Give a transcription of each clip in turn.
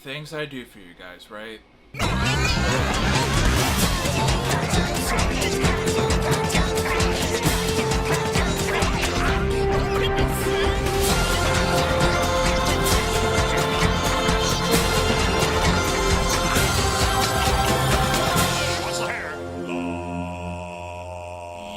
things I do for you guys, right?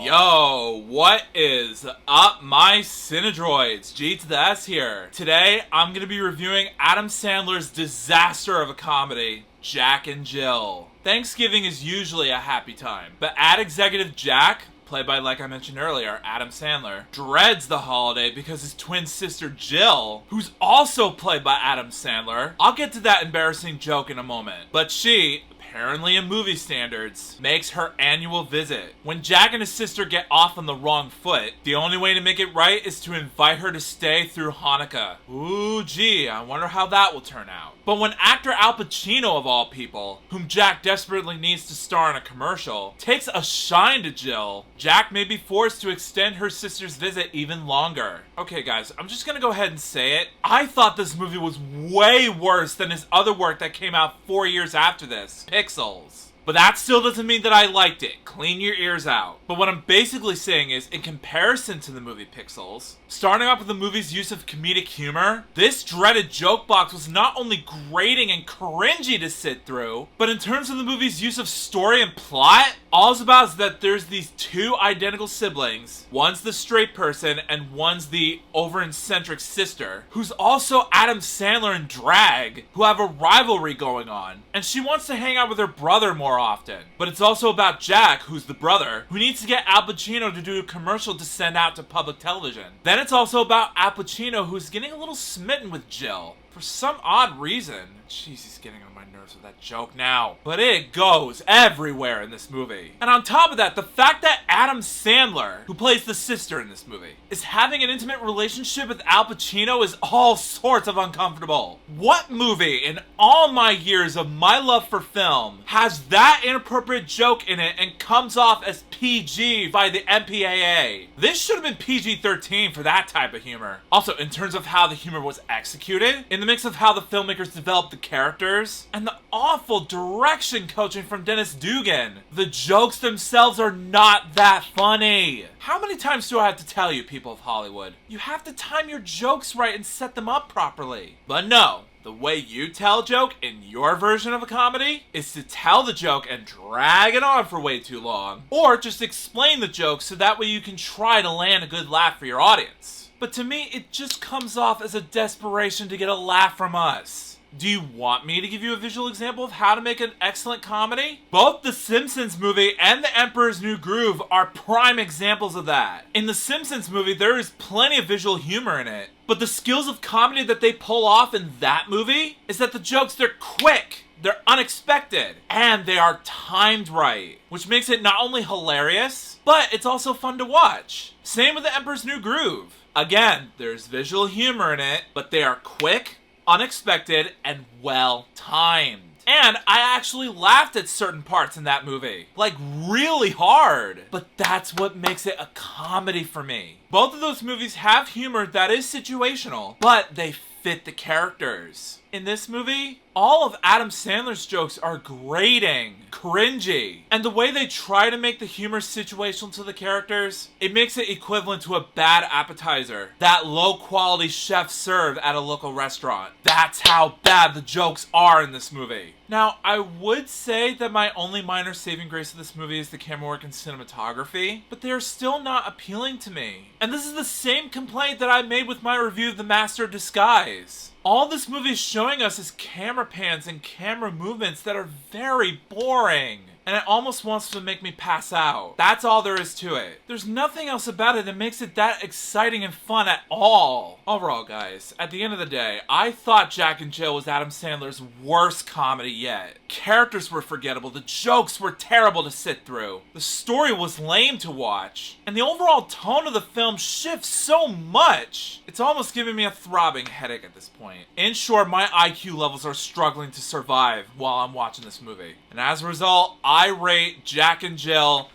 Yo, what is up, my Cinedroids? G to the S here. Today, I'm going to be reviewing Adam Sandler's disaster of a comedy, Jack and Jill. Thanksgiving is usually a happy time, but ad executive Jack, played by, like I mentioned earlier, Adam Sandler, dreads the holiday because his twin sister Jill, who's also played by Adam Sandler, I'll get to that embarrassing joke in a moment, but she, apparently in movie standards, makes her annual visit. When Jack and his sister get off on the wrong foot, the only way to make it right is to invite her to stay through Hanukkah. Ooh, gee, I wonder how that will turn out. But when actor Al Pacino, of all people, whom Jack desperately needs to star in a commercial, takes a shine to Jill, Jack may be forced to extend her sister's visit even longer. Okay guys, I'm just gonna go ahead and say it. I thought this movie was way worse than his other work that came out 4 years after this, Pixels. But that still doesn't mean that I liked it. Clean your ears out. But what I'm basically saying is, in comparison to the movie Pixels, starting off with the movie's use of comedic humor, this dreaded joke box was not only grating and cringy to sit through, but in terms of the movie's use of story and plot, all it's about is that there's these two identical siblings. One's the straight person and one's the over-eccentric sister, who's also Adam Sandler in drag, who have a rivalry going on. And she wants to hang out with her brother more often. But it's also about Jack, who's the brother, who needs to get Al Pacino to do a commercial to send out to public television. Then it's also about Al Pacino, who's getting a little smitten with Jill. For some odd reason. Jeez, he's getting on my nerves with that joke now. But it goes everywhere in this movie. And on top of that, the fact that Adam Sandler, who plays the sister in this movie, is having an intimate relationship with Al Pacino is all sorts of uncomfortable. What movie in all my years of my love for film has that inappropriate joke in it and comes off as PG by the MPAA? This should have been PG-13 for that type of humor. Also, in terms of how the humor was executed, in the mix of how the filmmakers developed the characters, and the awful direction coaching from Dennis Dugan, the jokes themselves are not that funny. How many times do I have to tell you, people of Hollywood? You have to time your jokes right and set them up properly. But no. The way you tell a joke in your version of a comedy is to tell the joke and drag it on for way too long, or just explain the joke so that way you can try to land a good laugh for your audience. But to me, it just comes off as a desperation to get a laugh from us. Do you want me to give you a visual example of how to make an excellent comedy? Both The Simpsons movie and The Emperor's New Groove are prime examples of that. In The Simpsons movie, there is plenty of visual humor in it, but the skills of comedy that they pull off in that movie is that the jokes, they're quick, they're unexpected, and they are timed right, which makes it not only hilarious, but it's also fun to watch. Same with The Emperor's New Groove. Again, there's visual humor in it, but they are quick, unexpected, and well timed. And I actually laughed at certain parts in that movie. Like, really hard. But that's what makes it a comedy for me. Both of those movies have humor that is situational, but they fit the characters. In this movie, all of Adam Sandler's jokes are grating, cringy, and the way they try to make the humor situational to the characters, it makes it equivalent to a bad appetizer that low-quality chefs serve at a local restaurant. That's how bad the jokes are in this movie. Now, I would say that my only minor saving grace of this movie is the camera work and cinematography, but they are still not appealing to me. And this is the same complaint that I made with my review of The Master of Disguise. All this movie is showing us is camera pans and camera movements that are very boring. And it almost wants to make me pass out. That's all there is to it. There's nothing else about it that makes it that exciting and fun at all. Overall, guys, at the end of the day, I thought Jack and Jill was Adam Sandler's worst comedy yet. Characters were forgettable, the jokes were terrible to sit through, the story was lame to watch, and the overall tone of the film shifts so much. It's almost giving me a throbbing headache at this point. In short, my IQ levels are struggling to survive while I'm watching this movie. And as a result, I rate Jack and Jill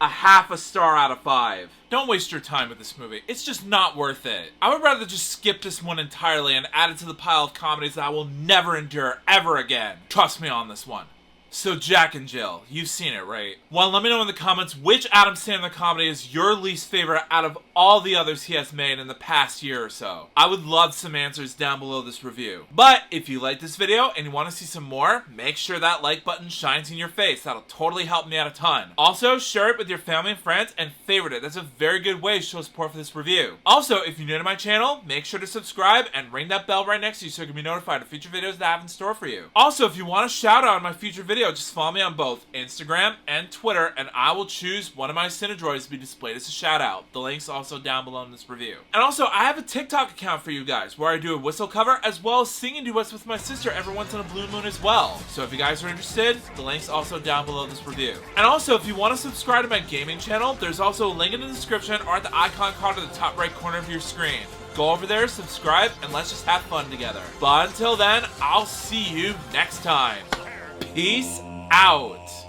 a half a star out of 5. Don't waste your time with this movie. It's just not worth it. I would rather just skip this one entirely and add it to the pile of comedies that I will never endure ever again. Trust me on this one. So Jack and Jill, you've seen it, right? Well, let me know in the comments which Adam Sandler comedy is your least favorite out of all the others he has made in the past year or so. I would love some answers down below this review. But if you like this video and you want to see some more, make sure that like button shines in your face. That'll totally help me out a ton. Also, share it with your family and friends and favorite it. That's a very good way to show support for this review. Also, if you're new to my channel, make sure to subscribe and ring that bell right next to you so you can be notified of future videos that I have in store for you. Also, if you want a shout out on my future video, just follow me on both Instagram and Twitter, and I will choose one of my Cinedroids to be displayed as a shout out. The link's also down below in this review. And also, I have a TikTok account for you guys where I do a whistle cover as well as singing duets with my sister every once in a blue moon as well. So if you guys are interested, the link's also down below this review. And also, if you want to subscribe to my gaming channel, there's also a link in the description or at the icon card at the top right corner of your screen. Go over there, subscribe, and let's just have fun together. But until then, I'll see you next time. Peace out.